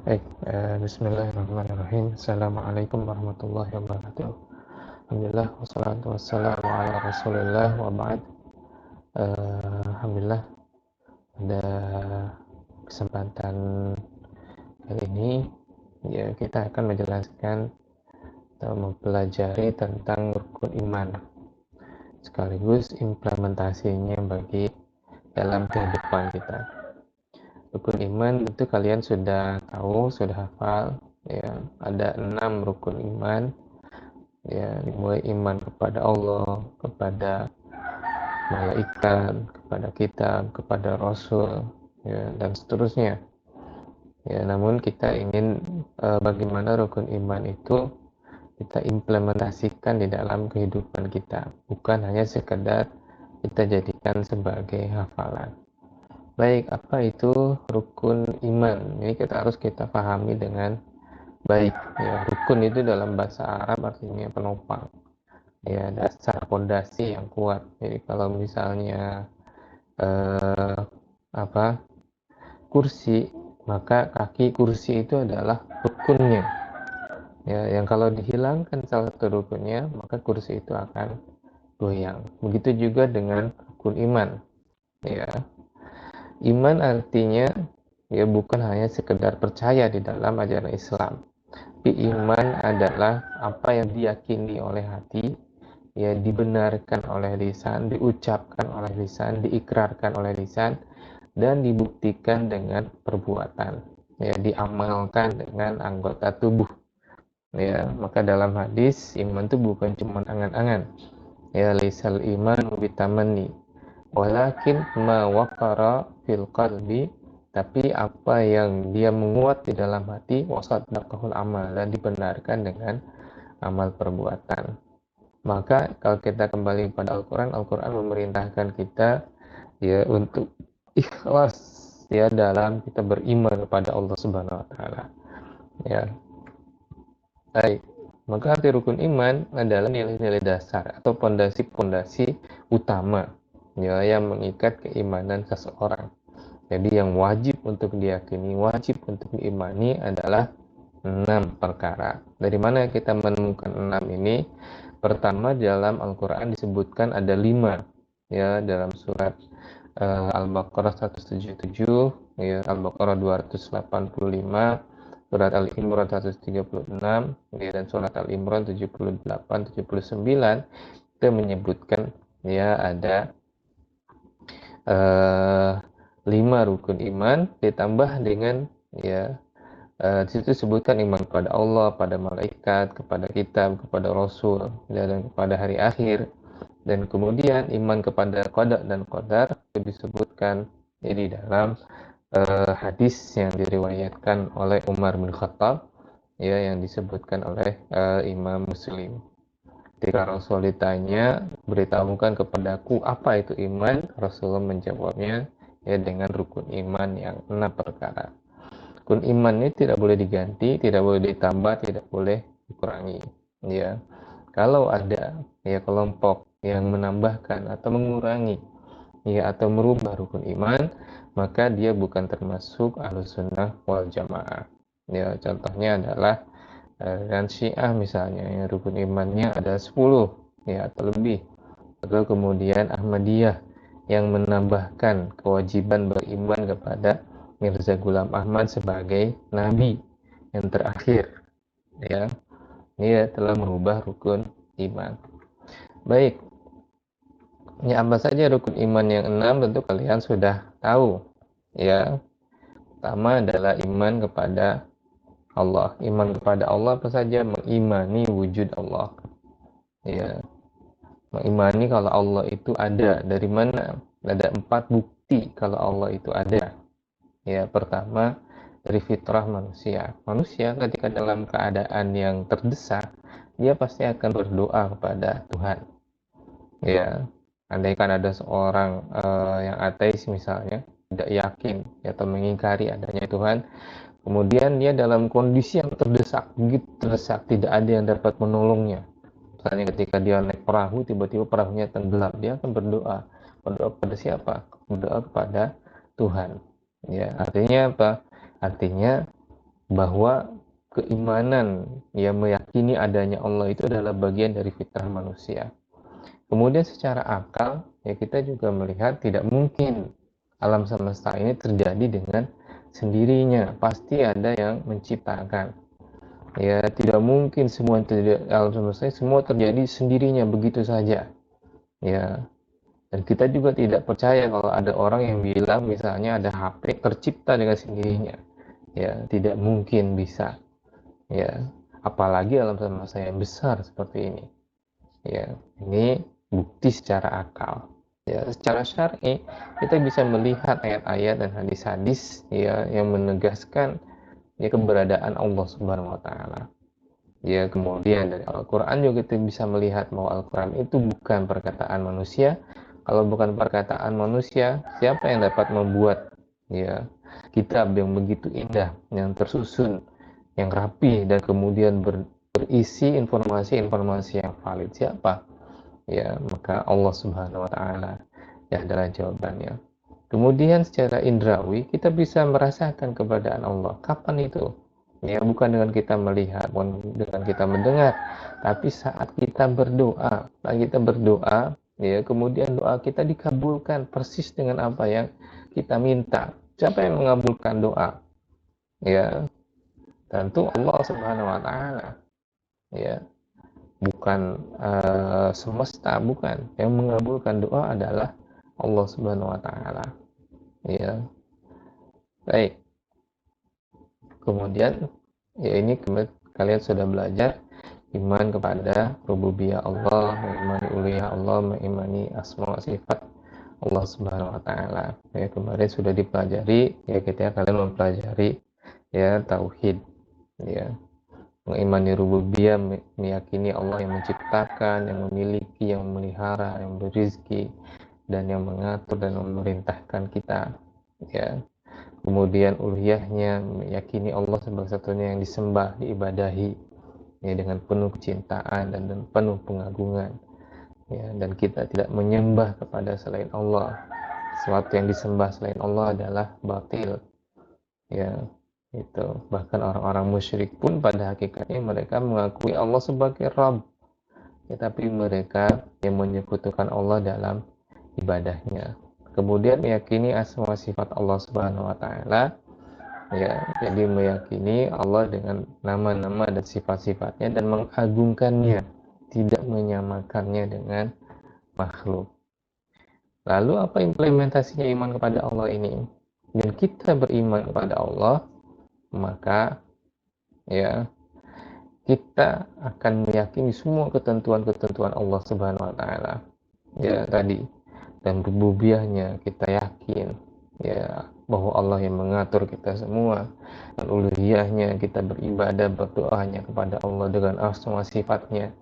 Baik, bismillahirrahmanirrahim. Assalamualaikum warahmatullahi wabarakatuh. Alhamdulillah, wassalatu wassalamu ala rasulillah wa ba'd. Alhamdulillah, pada kesempatan kali ini ya kita akan menjelaskan atau mempelajari tentang rukun iman sekaligus implementasinya bagi dalam kehidupan kita. Rukun iman tentu kalian sudah tahu, sudah hafal ya, ada 6 rukun iman ya, dimulai iman kepada Allah, kepada malaikat, kepada kitab, kepada rasul ya, dan seterusnya ya. Namun kita ingin bagaimana rukun iman itu kita implementasikan di dalam kehidupan kita, bukan hanya sekedar kita jadikan sebagai hafalan. Baik, apa itu rukun iman? Ini kita pahami dengan baik ya. Rukun itu dalam bahasa Arab artinya penopang ya, dasar pondasi yang kuat. Jadi kalau misalnya eh, apa kursi, maka kaki kursi itu adalah rukunnya ya, yang kalau dihilangkan salah satu rukunnya maka kursi itu akan goyang. Begitu juga dengan rukun iman ya. Iman artinya ya bukan hanya sekedar percaya di dalam ajaran Islam, tapi iman adalah apa yang diyakini oleh hati, ya dibenarkan oleh lisan, diucapkan oleh lisan, diikrarkan oleh lisan, dan dibuktikan dengan perbuatan, ya diamalkan dengan anggota tubuh. Ya, maka dalam hadis iman itu bukan cuma angan-angan. Ya, laisal iman bitamanni, walakin ma waqara fil qalbi, tapi apa yang dia menguat di dalam hati, wasaddaqahul amal, dan dibenarkan dengan amal perbuatan. Maka kalau kita kembali pada Al-Quran, Al-Quran memerintahkan kita ya untuk ikhlas ya dalam kita beriman kepada Allah Subhanahu wa taala. Ya. Baik. Maka arti rukun iman adalah nilai-nilai dasar atau pondasi-pondasi utama ya yang mengikat keimanan seseorang. Jadi yang wajib untuk diyakini, wajib untuk diimani adalah 6 perkara. Dari mana kita menemukan 6 ini? Pertama, dalam Al-Quran disebutkan ada 5 ya, dalam surat Al-Baqarah 177 ya, Al-Baqarah 285, surat Al-Imran 136 ya, dan surat Al-Imran 78 79 itu menyebutkan ya ada 5 rukun iman ditambah dengan ya di situ disebutkan iman kepada Allah, pada malaikat, kepada kitab, kepada rasul, dan kepada hari akhir. Dan kemudian iman kepada qada dan qadar itu disebutkan di dalam hadis yang diriwayatkan oleh Umar bin Khattab ya, yang disebutkan oleh Imam Muslim. Ketika Rasul ditanya, beritahukan kepadaku apa itu iman, Rasulullah menjawabnya ya dengan rukun iman yang 6 perkara. Rukun iman ini tidak boleh diganti, tidak boleh ditambah, tidak boleh dikurangi. Ya, kalau ada ya kelompok yang menambahkan atau mengurangi ya atau merubah rukun iman, maka dia bukan termasuk Ahlussunnah wal Jamaah. Ya, contohnya adalah dan Syiah misalnya yang rukun imannya ada 10 ya atau lebih. Atau kemudian Ahmadiyah yang menambahkan kewajiban beriman kepada Mirza Ghulam Ahmad sebagai nabi yang terakhir ya. Dia telah merubah rukun iman. Baik, ya apa saja rukun iman yang 6 tentu kalian sudah tahu ya. Pertama adalah iman kepada Allah. Iman kepada Allah apa saja? Mengimani wujud Allah ya, mengimani kalau Allah itu ada. Dari mana? Ada 4 bukti kalau Allah itu ada ya. Pertama, dari fitrah manusia. Manusia ketika dalam keadaan yang terdesak, dia pasti akan berdoa kepada Tuhan ya. Andaikan ada seorang yang ateis misalnya, tidak yakin atau mengingkari adanya Tuhan, kemudian dia dalam kondisi yang terdesak, begitu terdesak, tidak ada yang dapat menolongnya. Misalnya ketika dia naik perahu, tiba-tiba perahunya tenggelam, dia akan berdoa. Berdoa kepada siapa? Berdoa kepada Tuhan. Ya, artinya apa? Artinya bahwa keimanan yang meyakini adanya Allah itu adalah bagian dari fitrah manusia. Kemudian secara akal, ya kita juga melihat tidak mungkin alam semesta ini terjadi dengan sendirinya. Pasti ada yang menciptakan. Ya, tidak mungkin semua alam semesta ini semua terjadi sendirinya begitu saja. Ya, dan kita juga tidak percaya kalau ada orang yang bilang misalnya ada HP tercipta dengan sendirinya. Ya, tidak mungkin bisa. Ya, apalagi alam semesta yang besar seperti ini. Ya, ini bukti secara akal. Ya, secara syar'i kita bisa melihat ayat-ayat dan hadis-hadis ya yang menegaskan ya keberadaan Allah Subhanahu wa taala. Ya, kemudian dari Al-Qur'an juga kita bisa melihat bahwa Al-Qur'an itu bukan perkataan manusia. Kalau bukan perkataan manusia, siapa yang dapat membuat ya kitab yang begitu indah, yang tersusun, yang rapi dan kemudian berisi informasi-informasi yang valid? Siapa? Ya, maka Allah Subhanahu wa taala ya adalah jawabannya. Kemudian secara indrawi kita bisa merasakan keberadaan Allah. Kapan itu? Ya, bukan dengan kita melihat, bukan dengan kita mendengar, tapi saat kita berdoa. Saat kita berdoa, ya, kemudian doa kita dikabulkan persis dengan apa yang kita minta. Siapa yang mengabulkan doa? Ya, tentu Allah Subhanahu wa taala. Ya, bukan semesta, bukan. Yang mengabulkan doa adalah Allah Subhanahu wa taala. Ya. Baik. Kemudian ya ini kalian sudah belajar iman kepada rububiyah Allah, mengimani uluhiyah Allah, mengimani asma wa sifat Allah Subhanahu wa taala. Ya, kemarin sudah dipelajari, ya ketika kalian mempelajari ya tauhid, ya. Mengimani rububiyah, meyakini Allah yang menciptakan, yang memiliki, yang memelihara, yang berizki, dan yang mengatur dan memerintahkan kita. Ya. Kemudian uluhiyahnya, meyakini Allah sebagai satunya yang disembah, diibadahi, ya, dengan penuh kecintaan dan penuh pengagungan. Ya, dan kita tidak menyembah kepada selain Allah. Sesuatu yang disembah selain Allah adalah batil. Ya, itu. Bahkan orang-orang musyrik pun pada hakikatnya mereka mengakui Allah sebagai Rabb. Ya, tapi mereka yang menyekutukan Allah dalam ibadahnya. Kemudian meyakini asma sifat Allah Subhanahu wa taala, ya, jadi meyakini Allah dengan nama-nama dan sifat-sifatnya dan mengagungkannya, tidak menyamakannya dengan makhluk. Lalu apa implementasinya iman kepada Allah ini? Dan kita beriman kepada Allah, maka ya kita akan meyakini semua ketentuan-ketentuan Allah Subhanahu wa taala. Ya, tadi dan rububiyahnya kita yakin ya bahwa Allah yang mengatur kita semua, dan uluhiyahnya kita beribadah berdoa hanya kepada Allah dengan asma sifatnya.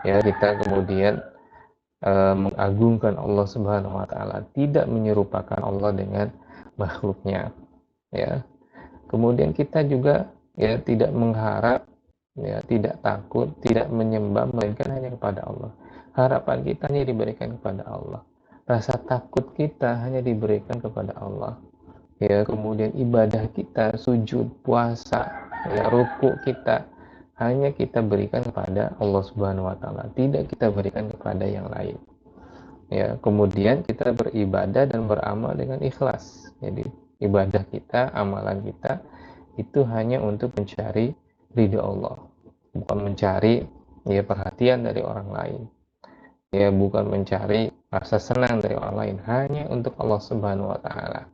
Ya, kita kemudian mengagungkan Allah Subhanahu wa taala, tidak menyerupakan Allah dengan makhluknya. Ya. Kemudian kita juga ya tidak mengharap, ya tidak takut, tidak menyembah melainkan hanya kepada Allah. Harapan kita hanya diberikan kepada Allah. Rasa takut kita hanya diberikan kepada Allah. Ya, kemudian ibadah kita, sujud, puasa, ya ruku kita hanya kita berikan kepada Allah Subhanahu wa taala, tidak kita berikan kepada yang lain. Ya, kemudian kita beribadah dan beramal dengan ikhlas. Jadi, ibadah kita, amalan kita itu hanya untuk mencari ridha Allah, bukan mencari ya perhatian dari orang lain. Ya, bukan mencari rasa senang dari orang lain, hanya untuk Allah Subhanahu wa taala.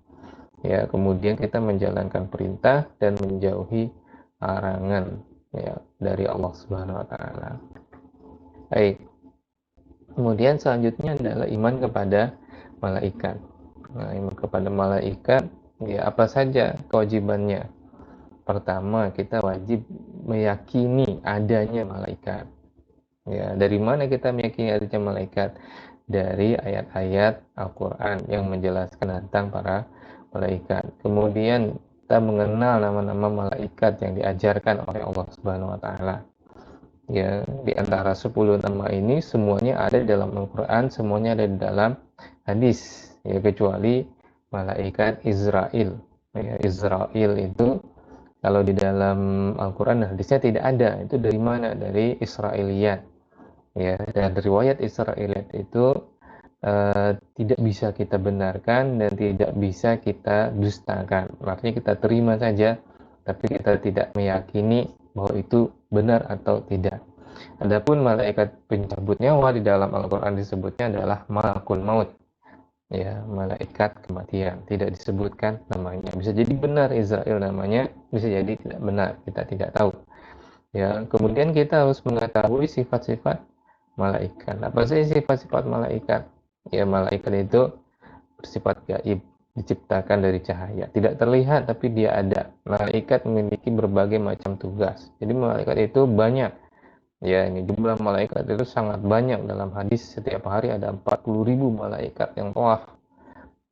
Ya, kemudian kita menjalankan perintah dan menjauhi larangan ya dari Allah Subhanahu wa taala. Baik. Kemudian selanjutnya adalah iman kepada malaikat. Nah, iman kepada malaikat ya apa saja kewajibannya? Pertama, kita wajib meyakini adanya malaikat. Ya, dari mana kita meyakini adanya malaikat? Dari ayat-ayat Al-Quran yang menjelaskan tentang para malaikat. Kemudian kita mengenal nama-nama malaikat yang diajarkan oleh Allah Subhanahu wa taala. Ya, di antara 10 nama ini semuanya ada di dalam Al-Quran, semuanya ada di dalam hadis. Ya, kecuali malaikat Israel. Ya, Israel itu Kalau di dalam Al-Quran hadisnya tidak ada. Itu dari mana? Dari Israiliyat. Ya, dan riwayat Israiliyat itu tidak bisa kita benarkan dan tidak bisa kita dustakan. Artinya kita terima saja, tapi kita tidak meyakini bahwa itu benar atau tidak. Adapun malaikat pencabut nyawa di dalam Al-Quran disebutnya adalah malakul maut, ya, malaikat kematian. Tidak disebutkan namanya. Bisa jadi benar Israel namanya, bisa jadi tidak benar, kita tidak tahu. Ya, kemudian kita harus mengetahui sifat-sifat malaikat. Apa sih sifat-sifat malaikat? Ya, malaikat itu bersifat gaib, diciptakan dari cahaya. Tidak terlihat tapi dia ada. Malaikat memiliki berbagai macam tugas. Jadi malaikat itu banyak. Ya, ini jumlah malaikat itu sangat banyak. Dalam hadis setiap hari ada 40.000 malaikat yang tawaf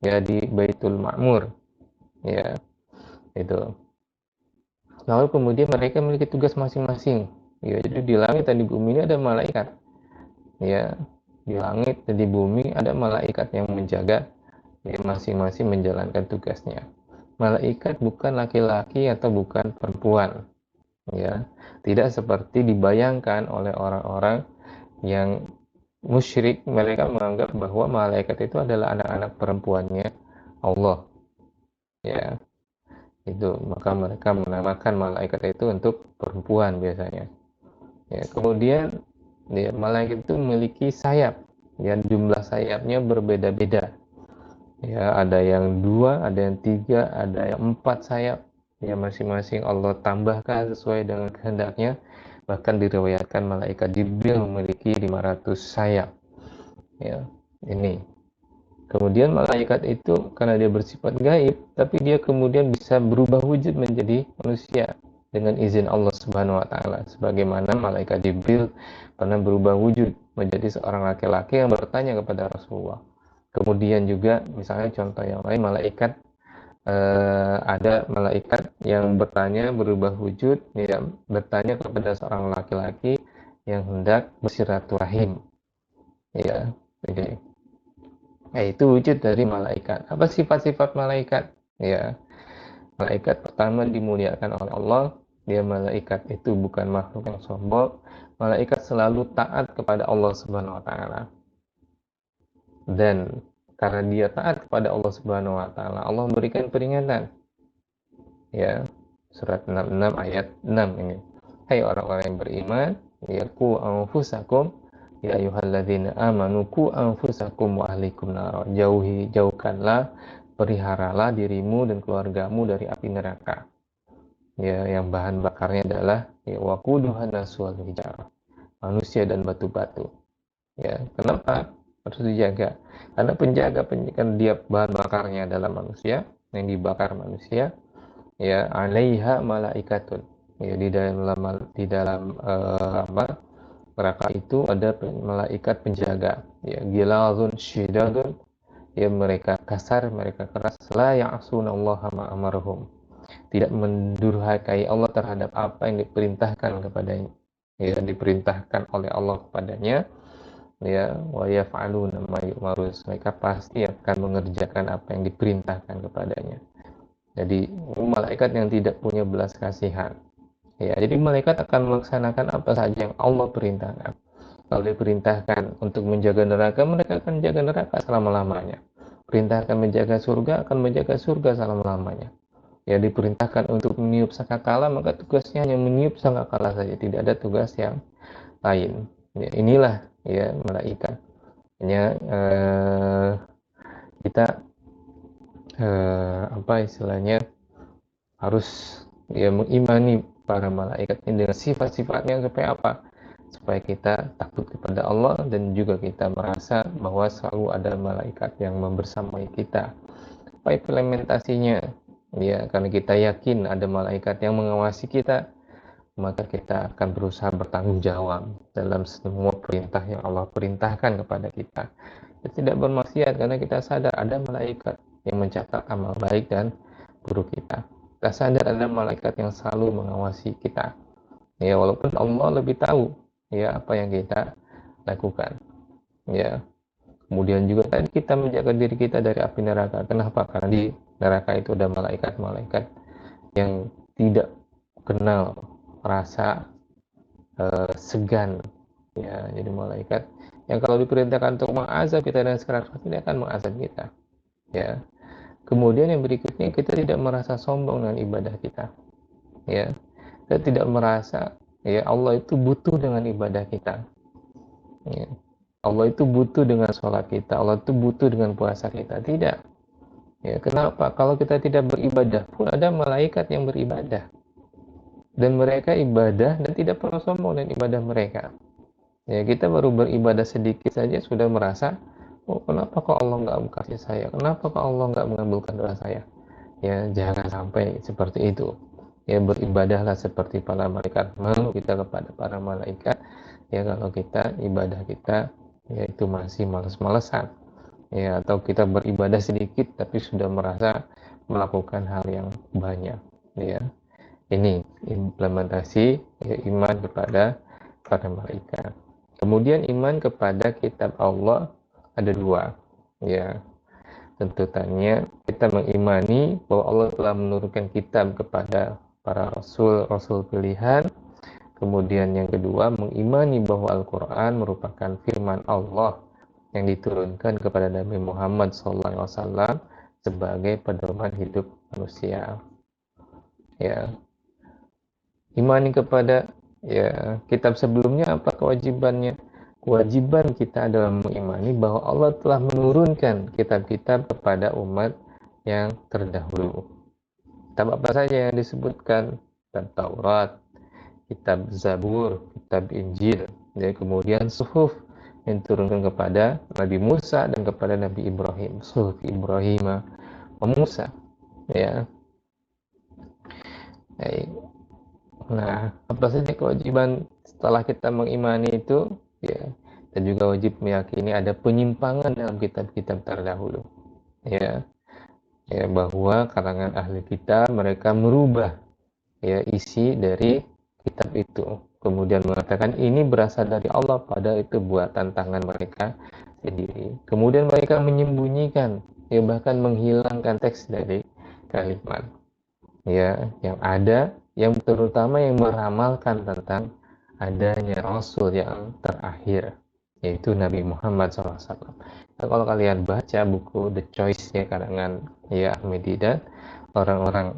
ya di Baitul Ma'mur. Ya, itu. Lalu kemudian mereka memiliki tugas masing-masing. Ya, jadi di langit dan di bumi ini ada malaikat. Ya, di langit dan di bumi ada malaikat yang menjaga, ya, masing-masing menjalankan tugasnya. Malaikat bukan laki-laki atau bukan perempuan, ya. Tidak seperti dibayangkan oleh orang-orang yang musyrik. Mereka menganggap bahwa malaikat itu adalah anak-anak perempuannya Allah, ya. Itu maka mereka menamakan malaikat itu untuk perempuan biasanya. Ya, kemudian ya, malaikat itu memiliki sayap. Ya, jumlah sayapnya berbeda-beda. Ya, ada yang 2, ada yang 3, ada yang 4 sayap. Ya, masing-masing Allah tambahkan sesuai dengan kehendaknya. Bahkan diriwayatkan malaikat Jibril memiliki 500 sayap. Ya, ini. Kemudian malaikat itu karena dia bersifat gaib, tapi dia kemudian bisa berubah wujud menjadi manusia dengan izin Allah Subhanahu wa taala. Sebagaimana malaikat Jibril pernah berubah wujud menjadi seorang laki-laki yang bertanya kepada Rasulullah. Kemudian juga misalnya contoh yang lain, ada malaikat yang berubah wujud, ya, bertanya kepada seorang laki-laki yang hendak bersilaturahim, ya. Jadi itu wujud dari malaikat. Apa sifat-sifat malaikat? Ya, malaikat pertama dimuliakan oleh Allah. Dia malaikat itu bukan makhluk yang sombong. Malaikat selalu taat kepada Allah Subhanahu wa taala. Dan karena dia taat kepada Allah Subhanahu wa taala, Allah memberikan peringatan. Ya, surat 66 ayat 6 ini. Hai orang-orang yang beriman, ya qu anfusakum ya ayyuhalladzina amanu qu anfusakum wa ahlikum nar. Jauhkanlah, peliharalah dirimu dan keluargamu dari api neraka. Ya, yang bahan bakarnya adalah ya waquduhan nasu wal hijarah. Manusia dan batu-batu. Ya, kenapa harus dijaga? Karena kan dia bahan bakarnya adalah manusia, yang dibakar manusia. Ya, 'alaiha malaikatun. Ya, di dalam neraka itu ada malaikat penjaga. Ya, gilazun syidadun. Ya, mereka kasar, mereka keras. La ya'sunallaha ma amarahum. Tidak mendurhakai Allah terhadap apa yang diperintahkan kepadanya. Ya, diperintahkan oleh Allah kepadanya. Ya, wa yaf'aluna ma yu'marus. Mereka pasti akan mengerjakan apa yang diperintahkan kepadanya. Jadi malaikat yang tidak punya belas kasihan. Ya, jadi malaikat akan melaksanakan apa saja yang Allah perintahkan. Kalau diperintahkan untuk menjaga neraka, mereka akan menjaga neraka selama-lamanya. Perintahkan menjaga surga, akan menjaga surga selama-lamanya. Ya, diperintahkan untuk meniup sangkakala, maka tugasnya hanya meniup sangkakala saja, tidak ada tugas yang lain. Ya, inilah ya malaikat. Hanya kita apa istilahnya, harus ya mengimani para malaikat ini dengan sifat-sifatnya supaya apa? Supaya kita takut kepada Allah dan juga kita merasa bahwa selalu ada malaikat yang membersamai kita. Apa implementasinya? Ya, karena kita yakin ada malaikat yang mengawasi kita, maka kita akan berusaha bertanggung jawab dalam semua perintah yang Allah perintahkan kepada kita. Kita tidak bermaksiat karena kita sadar ada malaikat yang mencatat amal baik dan buruk kita. Kita sadar ada malaikat yang selalu mengawasi kita. Ya, walaupun Allah lebih tahu ya apa yang kita lakukan. Ya, kemudian juga tadi kita menjaga diri kita dari api neraka. Kenapa? Karena di neraka itu ada malaikat-malaikat yang tidak kenal rasa segan, ya. Jadi malaikat yang kalau diperintahkan untuk mengazab kita dan sekarang pasti akan mengazab kita, ya. Kemudian yang berikutnya, kita tidak merasa sombong dengan ibadah kita, ya. Kita tidak merasa, ya, Allah itu butuh dengan ibadah kita, ya. Allah itu butuh dengan sholat kita, Allah itu butuh dengan puasa kita. Tidak, ya. Kenapa? Kalau kita tidak beribadah pun ada malaikat yang beribadah, dan mereka ibadah dan tidak pernah sombong dengan ibadah mereka. Ya, kita baru beribadah sedikit saja sudah merasa, oh, kenapa kok Allah nggak kasih saya? Kenapa kok Allah nggak mengabulkan doa saya? Ya, jangan sampai seperti itu. Ya, beribadahlah seperti para malaikat. Malu kita kepada para malaikat, ya, kalau kita ibadah kita yaitu masih males-malesan, ya, atau kita beribadah sedikit tapi sudah merasa melakukan hal yang banyak, ya. Ini implementasi, ya, iman kepada para malaikat. Kemudian iman kepada kitab Allah ada dua, ya. Tentunya kita mengimani bahwa Allah telah menurunkan kitab kepada para rasul pilihan. Kemudian yang kedua, mengimani bahwa Al-Quran merupakan firman Allah yang diturunkan kepada Nabi Muhammad SAW sebagai pedoman hidup manusia, ya. Imani kepada, ya, kitab sebelumnya, apa kewajibannya? Kewajiban kita adalah mengimani bahwa Allah telah menurunkan kitab-kitab kepada umat yang terdahulu. Kitab apa saja yang disebutkan? Kitab Taurat, kitab Zabur, kitab Injil, dan kemudian suhuf yang diturunkan kepada Nabi Musa dan kepada Nabi Ibrahim, suhuf Ibrahim wa Musa, ya. Nah, apa saja kewajiban setelah kita mengimani itu? Ya, kita juga wajib meyakini ada penyimpangan dalam kitab-kitab terdahulu, ya. Ya, bahwa kalangan ahli kitab mereka merubah, ya, isi dari kitab itu, kemudian mengatakan ini berasal dari Allah, padahal itu buatan tangan mereka sendiri. Kemudian mereka menyembunyikan, ya, bahkan menghilangkan teks dari kalimat, ya, yang ada, yang terutama yang meramalkan tentang adanya Rasul yang terakhir, yaitu Nabi Muhammad SAW. Nah, kalau kalian baca buku The Choice, ya, karangan, ya, Ahmad Didat, orang-orang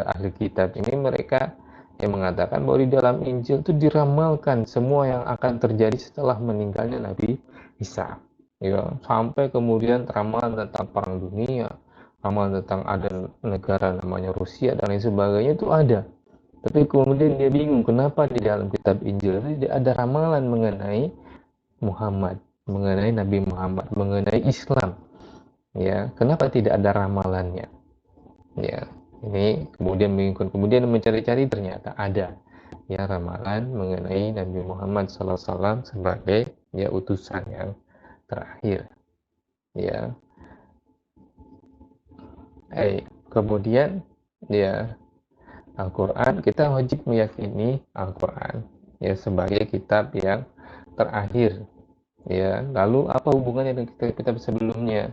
ahli kitab ini, mereka yang mengatakan bahwa di dalam Injil itu diramalkan semua yang akan terjadi setelah meninggalnya Nabi Isa, ya, sampai kemudian ramalan tentang perang dunia, ramalan tentang ada negara namanya Rusia dan lain sebagainya itu ada. Tapi kemudian dia bingung kenapa di dalam kitab Injil itu tidak ada ramalan mengenai Muhammad, mengenai Nabi Muhammad, mengenai Islam, ya. Kenapa tidak ada ramalannya, ya. Ini kemudian mengikut, kemudian mencari-cari, ternyata ada, ya, ramalan mengenai Nabi Muhammad SAW sebagai, ya, utusan yang terakhir, ya. Kemudian, ya, Al-Quran, kita wajib meyakini Al-Quran, ya, sebagai kitab yang terakhir, ya. Lalu apa hubungannya dengan kitab-kitab sebelumnya?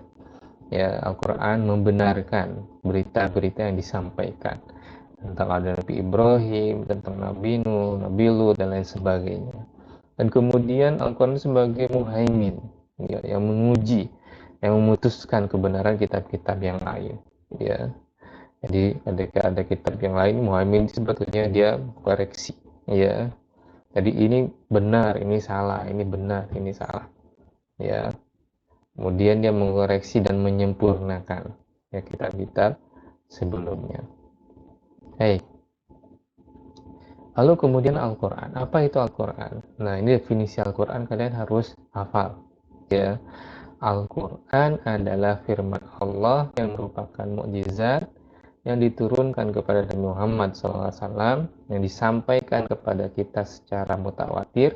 Ya, Al-Quran membenarkan berita-berita yang disampaikan tentang ada Nabi Ibrahim, tentang Nabi Nuh, Nabi Lut, dan lain sebagainya. Dan kemudian Al-Quran sebagai muhaimin, ya, yang menguji, yang memutuskan kebenaran kitab-kitab yang lain, ya. Jadi ada kitab yang lain, muhaimin sebetulnya dia koreksi, ya. Jadi ini benar, ini salah, ini benar, ini salah, ya. Kemudian dia mengoreksi dan menyempurnakan, ya, kitab-kitab sebelumnya. Lalu kemudian Al-Quran. Apa itu Al-Quran? Nah, ini definisi Al-Quran kalian harus hafal, ya. Al-Quran adalah firman Allah yang merupakan mukjizat yang diturunkan kepada Nabi Muhammad SAW, yang disampaikan kepada kita secara mutawatir,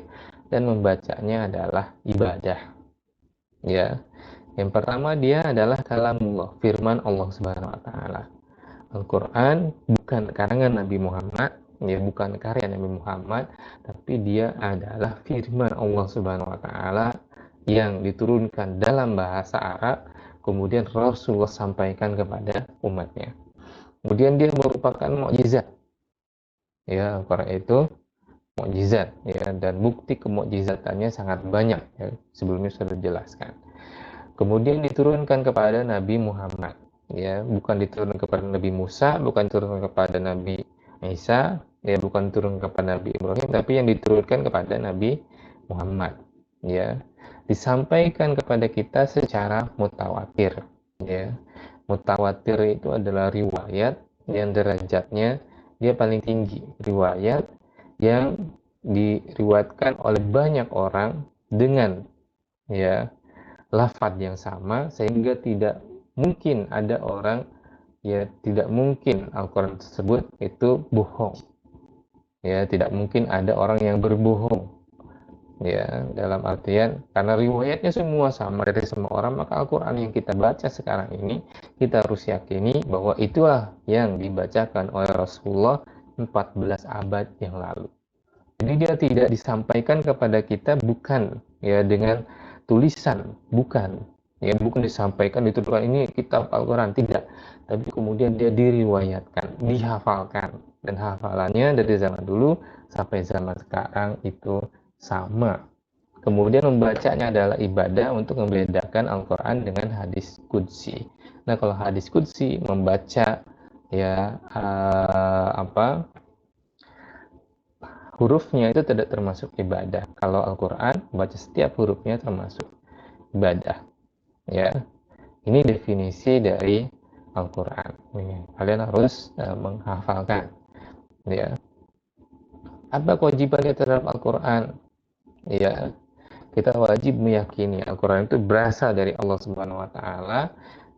dan membacanya adalah ibadah, ya. Yang pertama, dia adalah kalamullah, firman Allah Subhanahu wa taala. Al-Quran bukan karangan Nabi Muhammad, ya, bukan karya Nabi Muhammad, tapi dia adalah firman Allah Subhanahu wa taala yang diturunkan dalam bahasa Arab, kemudian Rasulullah sampaikan kepada umatnya. Kemudian dia merupakan mukjizat, Ya, Al-Quran itu mukjizat, ya, dan bukti kemukjizatannya sangat banyak, ya, sebelumnya sudah dijelaskan. Kemudian diturunkan kepada Nabi Muhammad, ya, bukan diturunkan kepada Nabi Musa, bukan diturunkan kepada Nabi Isa, ya, bukan diturunkan kepada Nabi Ibrahim, tapi yang diturunkan kepada Nabi Muhammad, ya, disampaikan kepada kita secara mutawatir, ya. Mutawatir itu adalah riwayat yang derajatnya dia paling tinggi, riwayat yang diriwayatkan oleh banyak orang dengan, ya, lafaz yang sama, sehingga tidak mungkin ada orang, ya, tidak mungkin Al-Quran tersebut itu bohong, ya, tidak mungkin ada orang yang berbohong, ya, dalam artian karena riwayatnya semua sama dari semua orang, maka Al-Quran yang kita baca sekarang ini kita harus yakini bahwa itulah yang dibacakan oleh Rasulullah 14 abad yang lalu. Jadi dia tidak disampaikan kepada kita bukan, ya, dengan tulisan, bukan, ya, bukan disampaikan dituliskan ini kitab Al-Quran, tidak, tapi kemudian dia diriwayatkan, dihafalkan, dan hafalannya dari zaman dulu sampai zaman sekarang itu sama. Kemudian membacanya adalah ibadah untuk membedakan Al-Quran dengan hadis qudsi. Nah, kalau hadis qudsi membaca, ya, hurufnya itu tidak termasuk ibadah. Kalau Al-Quran, baca setiap hurufnya termasuk ibadah. Ya, ini definisi dari Al-Quran. Kalian harus menghafalkan. Ya, apa kewajiban kita terhadap Al-Quran? Ya, kita wajib meyakini Al-Quran itu berasal dari Allah Subhanahu Wa Taala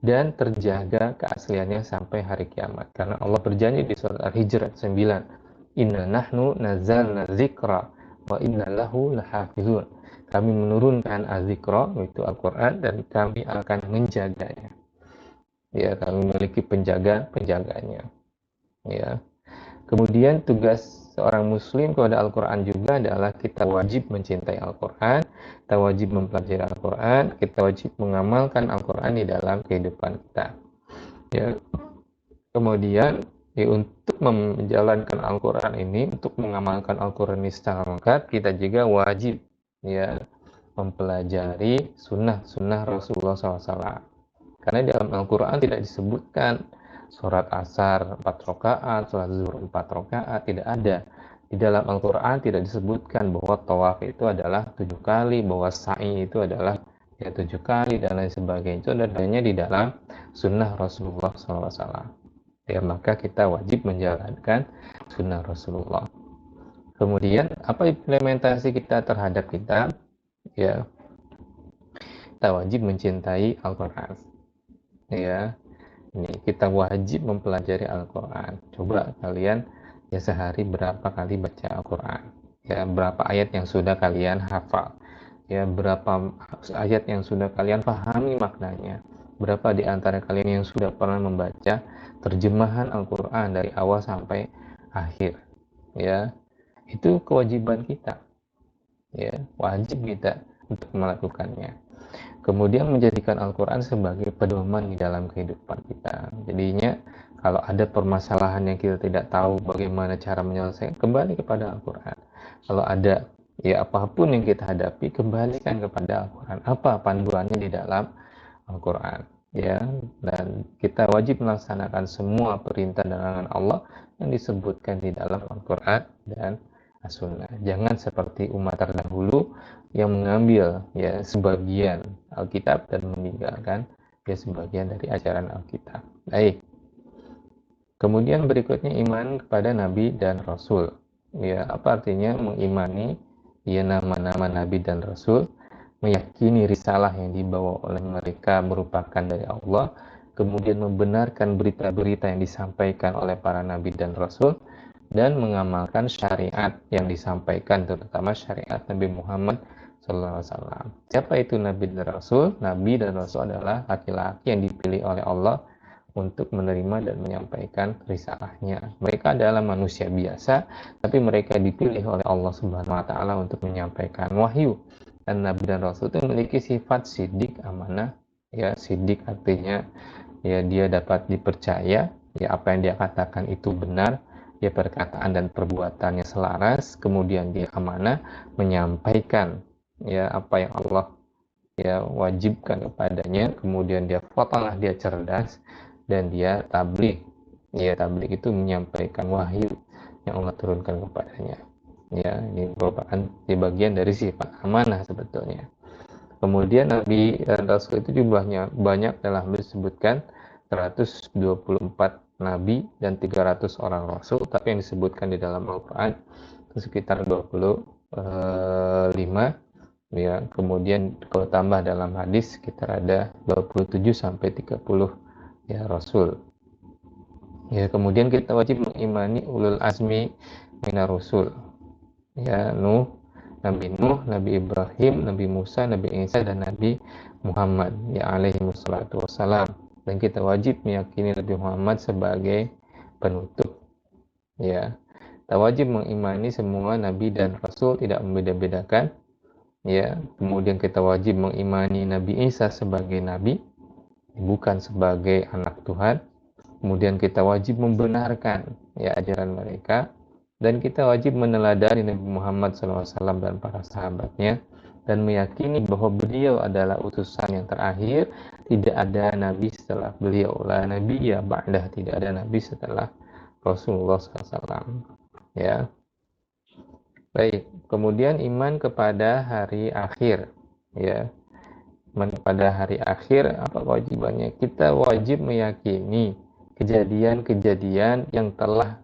dan terjaga keasliannya sampai hari kiamat. Karena Allah berjanji di surat Al-Hijr 9, Inna nahnu nazzalna dzikra wa inna lahu lahafizun. Kami menurunkan az-zikra, itu Al-Quran, dan kami akan menjaganya. Ya, kami memiliki penjaganya. Ya. Kemudian tugas seorang muslim kepada Al-Quran juga adalah kita wajib mencintai Al-Quran, kita wajib mempelajari Al-Quran, kita wajib mengamalkan Al-Quran di dalam kehidupan kita. Ya. Kemudian, ya, untuk menjalankan Al-Quran ini, untuk mengamalkan Al-Quran ini secara lengkap, kita juga wajib, ya, mempelajari sunnah Rasulullah SAW. Karena di dalam Al-Quran tidak disebutkan sholat asar 4 rakaat, sholat zuhur 4 rakaat, tidak ada. Di dalam Al-Quran tidak disebutkan bahwa tawaf itu adalah 7 kali, bahwa sa'i itu adalah, ya, 7 kali, dan lain sebagainya. Itu adanya di dalam sunnah Rasulullah SAW. Ya, maka kita wajib menjalankan sunnah Rasulullah. Kemudian, apa implementasi kita terhadap kita? Ya, kita wajib mencintai Al-Quran. Ya, ini kita wajib mempelajari Al-Quran. Coba kalian, ya, sehari berapa kali baca Al-Quran? Ya, berapa ayat yang sudah kalian hafal? Ya, berapa ayat yang sudah kalian pahami maknanya? Berapa di antara kalian yang sudah pernah membaca terjemahan Al-Quran dari awal sampai akhir? Ya, itu kewajiban kita. Ya, wajib kita untuk melakukannya. Kemudian menjadikan Al-Quran sebagai pedoman di dalam kehidupan kita. Jadinya kalau ada permasalahan yang kita tidak tahu bagaimana cara menyelesaikan, kembali kepada Al-Quran. Kalau ada, ya, apapun yang kita hadapi, kembalikan kepada Al-Quran. Apa panduannya di dalam Al-Quran, ya, dan kita wajib melaksanakan semua perintah dan larangan Allah yang disebutkan di dalam Al-Quran dan As-Sunnah. Jangan seperti umat terdahulu yang mengambil, ya, sebagian Alkitab dan meninggalkan, ya, sebagian dari ajaran Alkitab. Baik. Kemudian berikutnya iman kepada Nabi dan Rasul. Ya, apa artinya mengimani, ya, nama-nama Nabi dan Rasul? Meyakini risalah yang dibawa oleh mereka merupakan dari Allah, kemudian membenarkan berita-berita yang disampaikan oleh para Nabi dan Rasul, dan mengamalkan syariat yang disampaikan, terutama syariat Nabi Muhammad SAW. Siapa itu Nabi dan Rasul? Nabi dan Rasul adalah laki-laki yang dipilih oleh Allah untuk menerima dan menyampaikan risalahnya. Mereka adalah manusia biasa, tapi mereka dipilih oleh Allah Subhanahu Wa Taala untuk menyampaikan wahyu. Dan Nabi dan Rasul itu memiliki sifat sidik, amanah. Ya, sidik artinya, ya, dia dapat dipercaya. Ya, apa yang dia katakan itu benar. ya perkataan dan perbuatannya selaras, kemudian dia amanah menyampaikan ya apa yang Allah ya wajibkan kepadanya, kemudian dia fatanah, dia cerdas, dan dia tabligh. Ya, tabligh itu menyampaikan wahyu yang Allah turunkan kepadanya. Ya, ini merupakan di bagian dari sifat amanah sebetulnya. Kemudian Nabi dan Rasul itu jumlahnya banyak, dalam disebutkan 124 Nabi dan 300 orang Rasul, tapi yang disebutkan di dalam Al-Quran itu sekitar 25 ya. Kemudian kalau tambah dalam hadis sekitar ada 27 sampai 30 ya Rasul. Ya, kemudian kita wajib mengimani ulul azmi minar rusul. Ya, Nabi Nuh, Nabi Ibrahim, Nabi Musa, Nabi Isa, dan Nabi Muhammad ya alaihi wassalatu wassalam. Dan kita wajib meyakini Nabi Muhammad sebagai penutup. Ya, kita wajib mengimani semua Nabi dan Rasul, tidak membeda-bedakan. Ya, kemudian kita wajib mengimani Nabi Isa sebagai Nabi, bukan sebagai anak Tuhan. Kemudian kita wajib membenarkan ya ajaran mereka, dan kita wajib meneladani Nabi Muhammad SAW dan para sahabatnya, dan meyakini bahwa beliau adalah utusan yang terakhir, tidak ada nabi setelah beliau, la nabiyya ba'dah, tidak ada nabi setelah Rasulullah SAW. Ya, baik. Kemudian iman kepada hari akhir. Ya, iman kepada hari akhir, apa kewajibannya? Kita wajib meyakini kejadian-kejadian yang telah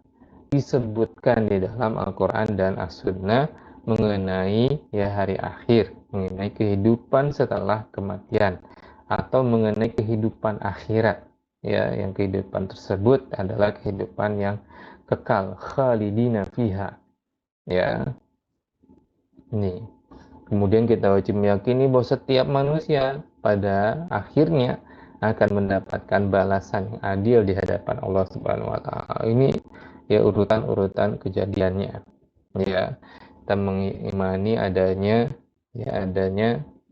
disebutkan di dalam Al-Quran dan As-Sunnah mengenai ya hari akhir, mengenai kehidupan setelah kematian, atau mengenai kehidupan akhirat. Ya, yang kehidupan tersebut adalah kehidupan yang kekal, khalidina fiha. Ya, ini. Kemudian kita wajib meyakini bahwa setiap manusia pada akhirnya akan mendapatkan balasan yang adil di hadapan Allah Subhanahu wa taala. Ini ya urutan-urutan kejadiannya. Ya, kita mengimani adanya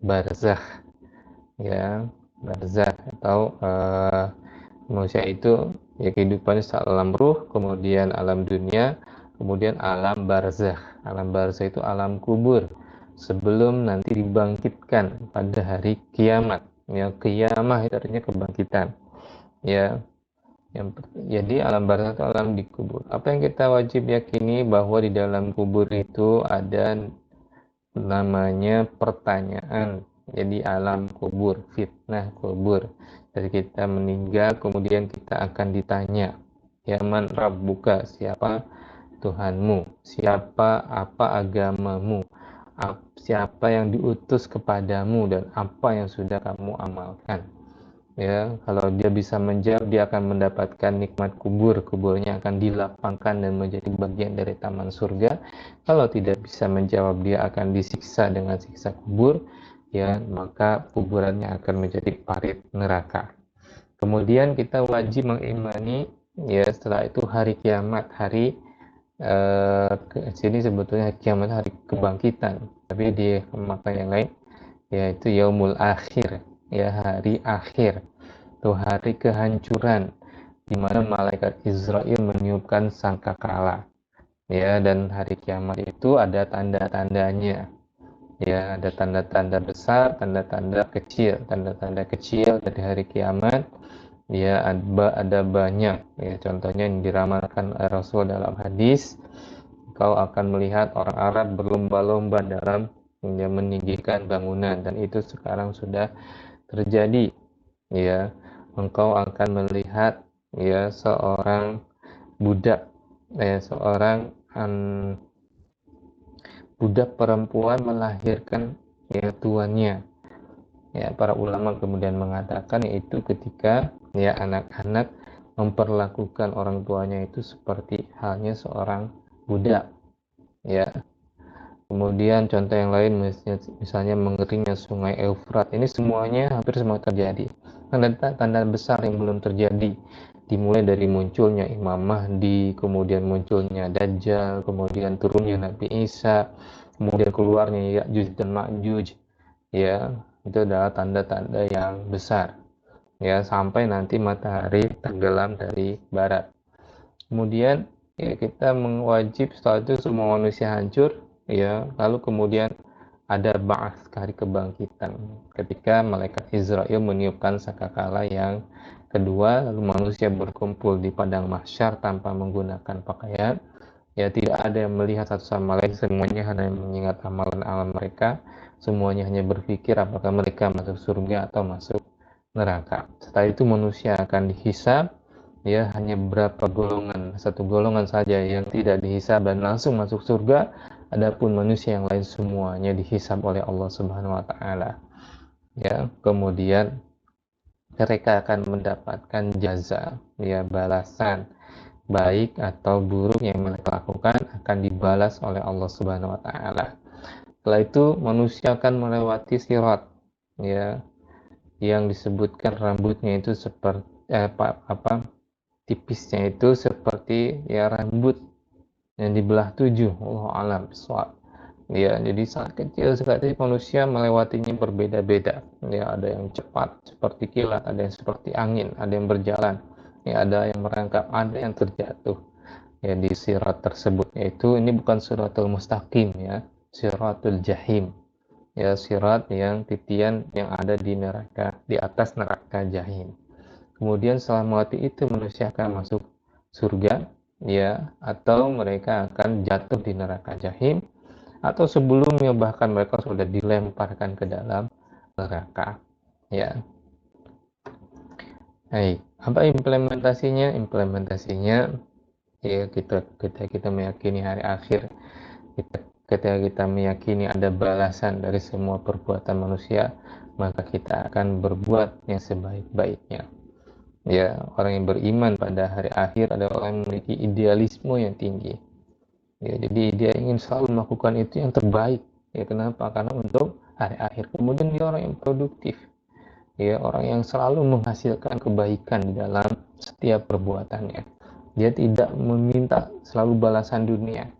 barzakh. Ya, barzakh atau manusia itu ya kehidupannya alam ruh, kemudian alam dunia, kemudian alam barzakh. Alam barzakh itu alam kubur, sebelum nanti dibangkitkan pada hari kiamat. Ya, kiamah itu artinya kebangkitan. Ya, jadi alam barzakh itu alam di kubur. Apa yang kita wajib yakini bahwa di dalam kubur itu ada namanya pertanyaan. Jadi alam kubur, fitnah kubur. Jadi kita meninggal, kemudian kita akan ditanya, ya man rabbuka, siapa Tuhanmu, siapa apa agamamu, siapa yang diutus kepadamu, dan apa yang sudah kamu amalkan. Ya, kalau dia bisa menjawab, dia akan mendapatkan nikmat kubur, kuburnya akan dilapangkan dan menjadi bagian dari taman surga. Kalau tidak bisa menjawab, dia akan disiksa dengan siksa kubur, ya, maka kuburannya akan menjadi parit neraka. Kemudian kita wajib mengimani ya setelah itu hari kiamat, hari sini sebetulnya kiamat hari kebangkitan, tapi di makna yang lain yaitu yaumul akhir, ya hari akhir, itu hari kehancuran, di mana malaikat Israel meniupkan sangkakala. Ya, dan hari kiamat itu ada tanda-tandanya. Ya, ada tanda-tanda besar, tanda-tanda kecil. Tanda-tanda kecil dari hari kiamat ya ada banyak. Ya, contohnya yang diramalkan Rasul dalam hadis, kau akan melihat orang Arab berlomba-lomba dalam meninggikan bangunan, dan itu sekarang sudah terjadi. Ya, engkau akan melihat ya seorang budak, seorang budak perempuan melahirkan ya tuannya. Ya, para ulama kemudian mengatakan yaitu ketika ya anak-anak memperlakukan orang tuanya itu seperti halnya seorang budak. Ya, kemudian contoh yang lain misalnya mengeringnya sungai Eufrat. Ini semuanya hampir semua terjadi. Tanda-tanda besar yang belum terjadi, dimulai dari munculnya Imam Mahdi, kemudian munculnya Dajjal, kemudian turunnya Nabi Isa, kemudian keluarnya Ya'juj dan Ma'juj. Ya, itu adalah tanda-tanda yang besar. Ya, sampai nanti matahari tenggelam dari barat. Kemudian ya kita mewajib setelah itu semua manusia hancur, ya, lalu kemudian ada ba'ats, hari kebangkitan, ketika malaikat Israel meniupkan sangkakala yang kedua, lalu manusia berkumpul di padang mahsyar tanpa menggunakan pakaian, ya tidak ada yang melihat satu sama lain, semuanya hanya mengingat amalan-amalan mereka, semuanya hanya berpikir apakah mereka masuk surga atau masuk neraka. Setelah itu manusia akan dihisab, ya hanya beberapa golongan, satu golongan saja yang tidak dihisab dan langsung masuk surga, adapun manusia yang lain semuanya dihisab oleh Allah Subhanahu wa taala. Ya, kemudian mereka akan mendapatkan jaza, ya balasan baik atau buruk yang mereka lakukan akan dibalas oleh Allah Subhanahu wa taala. Setelah itu manusia akan melewati sirat, ya, yang disebutkan rambutnya itu seperti tipisnya itu seperti ya rambut yang dibelah 7. Allah alam bisawab. Ya, jadi sangat kecil sekali, manusia melewatinya berbeda-beda. Ya, ada yang cepat seperti kilat, ada yang seperti angin, ada yang berjalan, ya, ada yang merangkap, ada yang terjatuh. Ya, di sirat tersebut, yaitu ini bukan siratul mustaqim, ya, siratul jahim. Ya, sirat yang titian yang ada di neraka, di atas neraka jahim. Kemudian setelah melewati itu manusia akan masuk surga, ya, atau mereka akan jatuh di neraka jahim, atau sebelumnya bahkan mereka sudah dilemparkan ke dalam neraka, ya. Baik, apa implementasinya? Implementasinya ya kita meyakini hari akhir, ketika kita meyakini ada balasan dari semua perbuatan manusia, maka kita akan berbuat yang sebaik-baiknya. Ya, orang yang beriman pada hari akhir adalah orang yang memiliki idealisme yang tinggi. Ya, jadi dia ingin selalu melakukan itu yang terbaik. Ya, kenapa? Karena untuk hari akhir. Kemudian dia orang yang produktif. Ya, orang yang selalu menghasilkan kebaikan di dalam setiap perbuatannya. Dia tidak meminta selalu balasan dunia.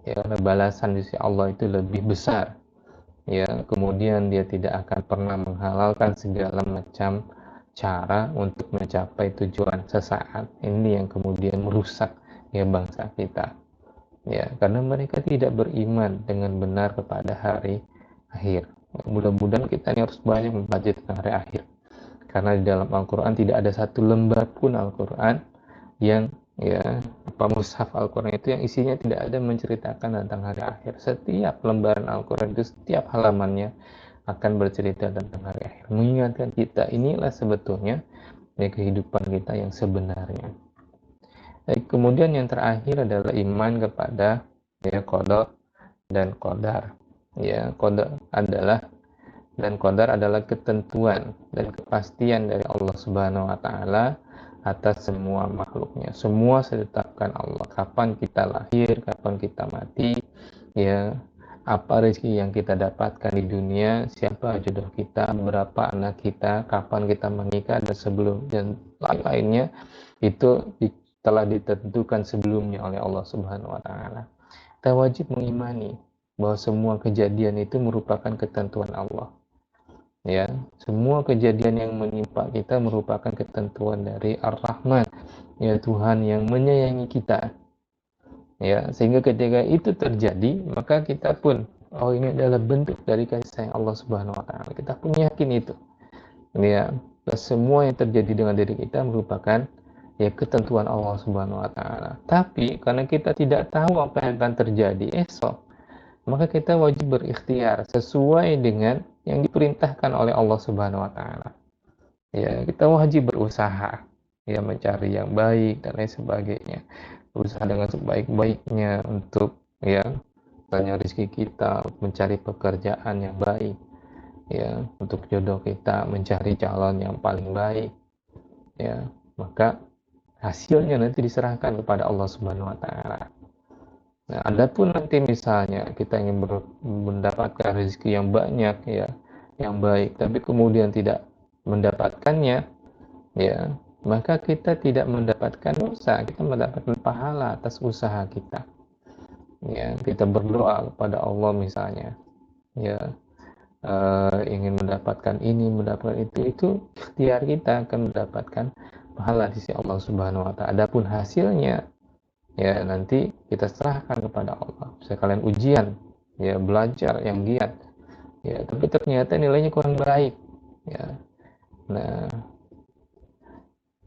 Ya, karena balasan di sisi Allah itu lebih besar. Ya, kemudian dia tidak akan pernah menghalalkan segala macam cara untuk mencapai tujuan sesaat. Ini yang kemudian merusak ya bangsa kita. Ya, karena mereka tidak beriman dengan benar kepada hari akhir. Mudah-mudahan kita ini harus banyak membaca tentang hari akhir. Karena di dalam Al-Quran tidak ada satu lembar pun Al-Quran yang ya mushaf Al-Quran itu yang isinya tidak ada menceritakan tentang hari akhir. Setiap lembaran Al-Quran itu setiap halamannya akan bercerita tentang hari akhir, mengingatkan kita inilah sebetulnya ya kehidupan kita yang sebenarnya. Kemudian yang terakhir adalah iman kepada ya qada dan qadar. Ya, qadar adalah ketentuan dan kepastian dari Allah Subhanahu wa taala atas semua makhluknya. Semua sudah ditetapkan Allah. Kapan kita lahir, kapan kita mati, ya, apa rezeki yang kita dapatkan di dunia, siapa jodoh kita, berapa anak kita, kapan kita menikah, dan sebelum dan lain-lainnya itu telah ditentukan sebelumnya oleh Allah Subhanahu wa taala. Kita wajib mengimani bahwa semua kejadian itu merupakan ketentuan Allah. Ya, semua kejadian yang menimpa kita merupakan ketentuan dari Ar-Rahman, ya Tuhan yang menyayangi kita. Ya, sehingga ketika itu terjadi, maka kita pun, oh ini adalah bentuk dari kasih sayang Allah Subhanahu wa taala. Kita pun yakin itu. Ya, semua yang terjadi dengan diri kita merupakan ya ketentuan Allah Subhanahu wa taala. Tapi karena kita tidak tahu apa yang akan terjadi esok, maka kita wajib berikhtiar sesuai dengan yang diperintahkan oleh Allah Subhanahu wa taala. Ya, kita wajib berusaha ya mencari yang baik dan lain sebagainya. Berusaha dengan sebaik-baiknya untuk ya tanya rezeki kita, mencari pekerjaan yang baik, ya untuk jodoh kita, mencari calon yang paling baik, ya maka hasilnya nanti diserahkan kepada Allah Subhanahu wa taala. Nah, adapun nanti misalnya kita ingin mendapatkan rezeki yang banyak ya, yang baik, tapi kemudian tidak mendapatkannya, ya maka kita tidak mendapatkan dosa, kita mendapatkan pahala atas usaha kita. Ya, kita berdoa kepada Allah misalnya, ya ingin mendapatkan ini, mendapatkan itu ikhtiar kita akan mendapatkan pahala di sisi Allah Subhanahu wa taala. Adapun hasilnya ya nanti kita serahkan kepada Allah. Sekalian ujian, ya belajar yang giat, ya tapi ternyata nilainya kurang baik, ya. Nah,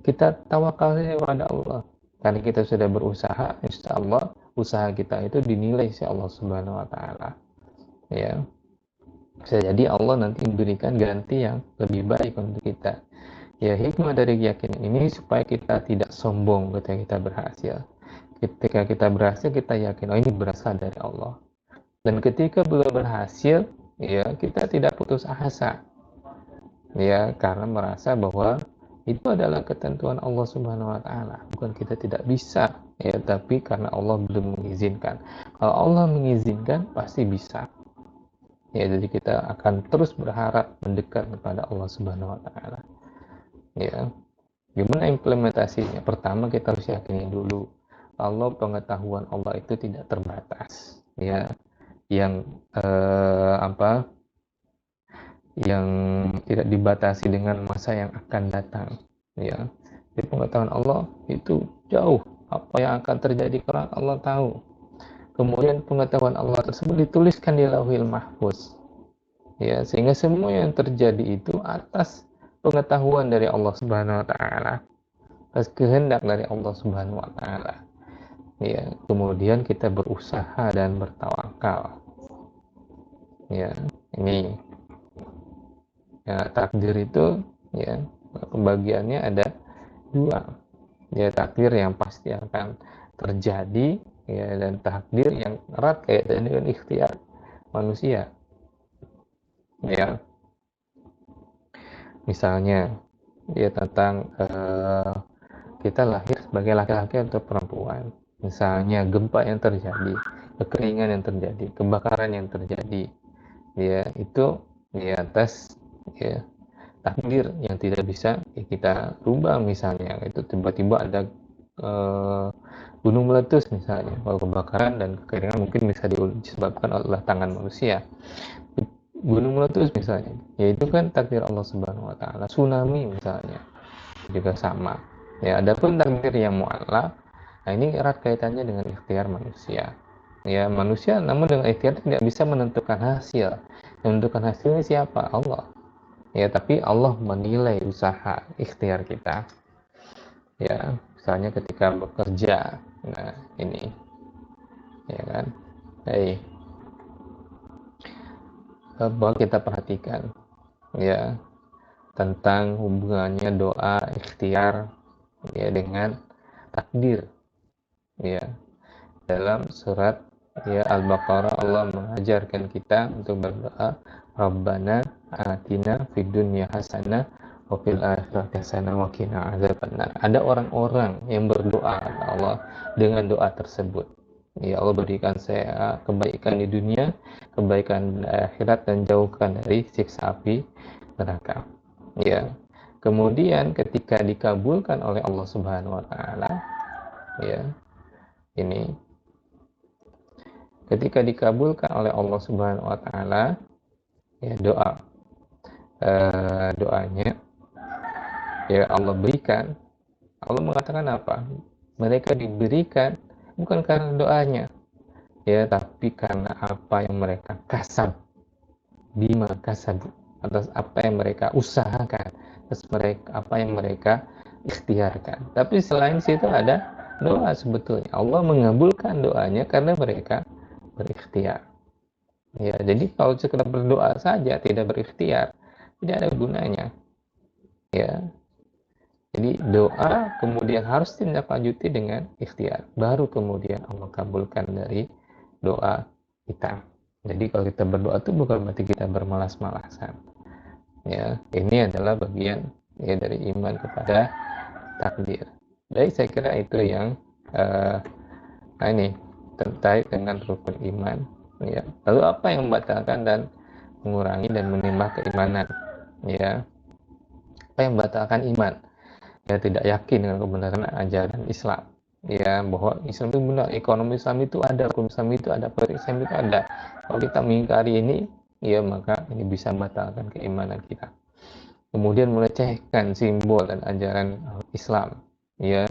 kita tawakal saja kepada Allah. Karena kita sudah berusaha, insya Allah usaha kita itu dinilai si Allah Subhanahu Wa Taala. Ya, bisa jadi Allah nanti memberikan ganti yang lebih baik untuk kita. Ya, hikmah dari keyakinan ini supaya kita tidak sombong ketika kita berhasil. Ketika kita berhasil, kita yakin, oh ini berasal dari Allah. Dan ketika belum berhasil, ya kita tidak putus asa. Ya, karena merasa bahwa itu adalah ketentuan Allah Subhanahu wa taala. Bukan kita tidak bisa, ya, tapi karena Allah belum mengizinkan. Kalau Allah mengizinkan, pasti bisa. Ya, jadi kita akan terus berharap mendekat kepada Allah Subhanahu wa taala. Ya. Gimana implementasinya? Pertama kita harus yakini dulu kalau pengetahuan Allah itu tidak terbatas, ya. Yang yang tidak dibatasi dengan masa yang akan datang, ya. Jadi pengetahuan Allah itu jauh, apa yang akan terjadi karena Allah tahu. Kemudian pengetahuan Allah tersebut dituliskan di Lauhil Mahfuz, ya, sehingga semua yang terjadi itu atas pengetahuan dari Allah Subhanahu wa taala, atas kehendak dari Allah Subhanahu wa taala. Ya, kemudian kita berusaha dan bertawakal. Ya, ini ya, takdir itu, ya, pembagiannya ada dua. Ya, takdir yang pasti akan terjadi, ya, dan takdir yang erat kaitannya dengan ikhtiar manusia. Ya, misalnya ya tentang kita lahir sebagai laki-laki atau perempuan. Misalnya gempa yang terjadi, kekeringan yang terjadi, kebakaran yang terjadi, ya itu di atas, ya, takdir yang tidak bisa, ya, kita rubah. Misalnya itu tiba-tiba ada gunung meletus misalnya. Kalau kebakaran dan kekeringan mungkin bisa disebabkan oleh tangan manusia. Gunung meletus misalnya, yaitu kan takdir Allah Subhanahu wa taala. Tsunami misalnya juga sama. Ya, adapun takdir yang mu'allaq, nah ini erat kaitannya dengan ikhtiar manusia. Ya, manusia namun dengan ikhtiar tidak bisa menentukan hasil. Yang menentukan hasilnya siapa? Allah. Ya, tapi Allah menilai usaha ikhtiar kita. Ya, misalnya ketika bekerja. Nah, ini. Ya kan? Hey, bahwa kita perhatikan, ya, tentang hubungannya doa ikhtiar, ya, dengan takdir. Ya, dalam surat, ya, Al-Baqarah Allah mengajarkan kita untuk berdoa, Rabbana atina fid dunya hasanah wa fil akhirati hasanah wa qina adzabannar. Ada orang-orang yang berdoa kepada Allah dengan doa tersebut. Ya Allah, berikan saya kebaikan di dunia, kebaikan di akhirat, dan jauhkan dari siksa api neraka. Ya. Kemudian ketika dikabulkan oleh Allah Subhanahu wa taala, ya, ini ketika dikabulkan oleh Allah Subhanahu wa taala, ya, doanya, ya, Allah berikan. Allah mengatakan apa? Mereka diberikan bukan karena doanya, ya, tapi karena apa yang mereka kasab, bima kasab, atas apa yang mereka usahakan, atas apa yang mereka ikhtiarkan. Tapi selain situ ada doa. Sebetulnya Allah mengabulkan doanya karena mereka berikhtiar. Ya, jadi kalau sekedar berdoa saja tidak berikhtiar, tidak ada gunanya. Ya, jadi doa kemudian harus ditindaklanjuti dengan ikhtiar, baru kemudian Allah kabulkan dari doa kita. Jadi kalau kita berdoa itu bukan berarti kita bermalas-malasan. Ya, ini adalah bagian, ya, dari iman kepada takdir. Baik, saya kira itu yang ini terkait dengan rukun iman. Ya. Lalu apa yang membatalkan dan mengurangi dan menimba keimanan? Ya, apa yang membatalkan iman? Ya, tidak yakin dengan kebenaran ajaran Islam. Ya, bahwa Islam itu benar, ekonomi Islam itu ada, hukum Islam itu ada, politik Islam itu ada. Kalau kita mengingkari ini, ya maka ini bisa membatalkan keimanan kita. Kemudian melecehkan simbol dan ajaran Islam, ya,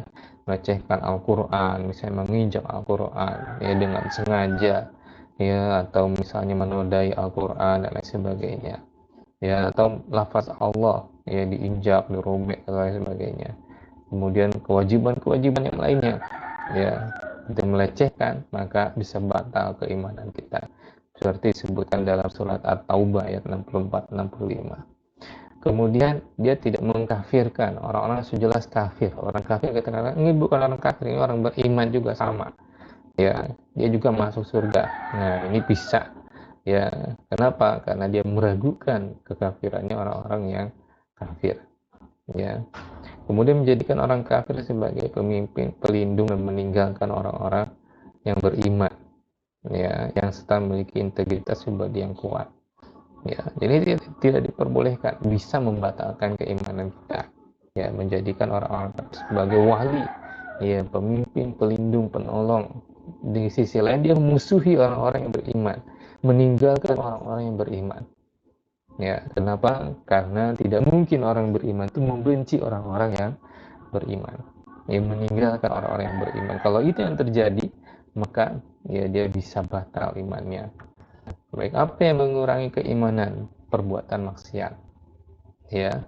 melecehkan Al-Qur'an, misalnya menginjak Al-Qur'an ya dengan sengaja ya, atau misalnya menodai Al-Qur'an dan lain sebagainya. Ya, atau lafaz Allah ya diinjak, dirobek dan lain sebagainya. Kemudian kewajiban-kewajiban yang lainnya ya, kita melecehkan, maka bisa batal keimanan kita. Seperti disebutkan dalam surat At-Taubah ayat 64-65. Kemudian dia tidak mengkafirkan orang-orang sejelas kafir. Orang kafir kita katakan ini bukan orang kafir, ini orang beriman juga sama. Ya, dia juga masuk surga. Nah, ini bisa. Ya, kenapa? Karena dia meragukan kekafirannya orang-orang yang kafir. Ya. Kemudian menjadikan orang kafir sebagai pemimpin, pelindung dan meninggalkan orang-orang yang beriman. Ya, yang serta memiliki integritas pribadi yang kuat. Ya, jadi tidak diperbolehkan, bisa membatalkan keimanan kita. Ya, menjadikan orang-orang sebagai wali, ya, pemimpin, pelindung, penolong. Di sisi lain dia memusuhi orang-orang yang beriman, meninggalkan orang-orang yang beriman. Ya, kenapa? Karena tidak mungkin orang beriman itu membenci orang-orang yang beriman. Ya, meninggalkan orang-orang yang beriman. Kalau itu yang terjadi, maka ya dia bisa batal imannya. Baik, apa yang mengurangi keimanan? Perbuatan maksiat. Ya,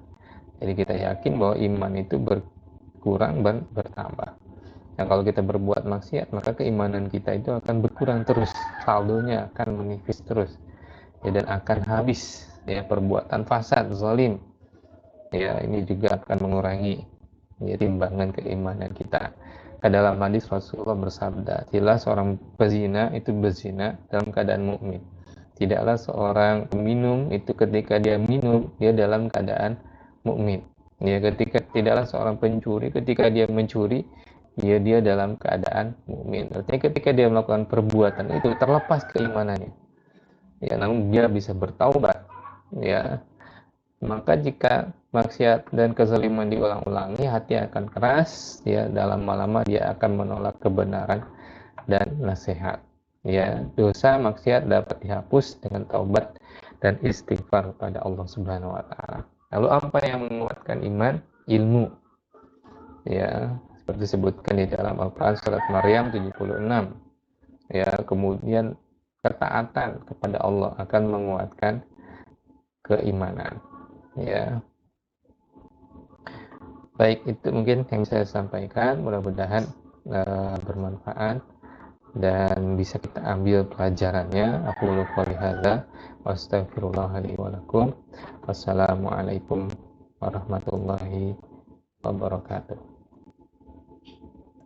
jadi kita yakin bahwa iman itu berkurang dan bertambah. Nah, kalau kita berbuat maksiat, maka keimanan kita itu akan berkurang terus, saldonya akan menipis terus, ya, dan akan habis. Ya, perbuatan fasad, zalim, ya, ini juga akan mengurangi ya, timbangan keimanan kita. Dalam hadis Rasulullah bersabda, tidaklah seorang pezina itu berzina dalam keadaan mukmin. Tidaklah seorang peminum itu ketika dia minum dia dalam keadaan mukmin. Ya, tidaklah seorang pencuri ketika dia mencuri dia dalam keadaan mukmin. Artinya ketika dia melakukan perbuatan itu terlepas keimanannya. Ya, namun dia bisa bertaubat. Ya, maka jika maksiat dan kezaliman diulang-ulangi, hati akan keras, ya, dalam lama dia akan menolak kebenaran dan nasihat. Ya, dosa maksiat dapat dihapus dengan taubat dan istighfar pada Allah Subhanahu wa taala. Lalu apa yang menguatkan iman? Ilmu. Ya, seperti disebutkan di dalam Al-Qur'an surat Maryam 76. Ya, kemudian ketaatan kepada Allah akan menguatkan keimanan. Ya, baik, itu mungkin yang saya sampaikan, mudah-mudahan bermanfaat dan bisa kita ambil pelajarannya. Aku qouli hadza wa astaghfirullah li wa lakum. Wassalamualaikum warahmatullahi wabarakatuh.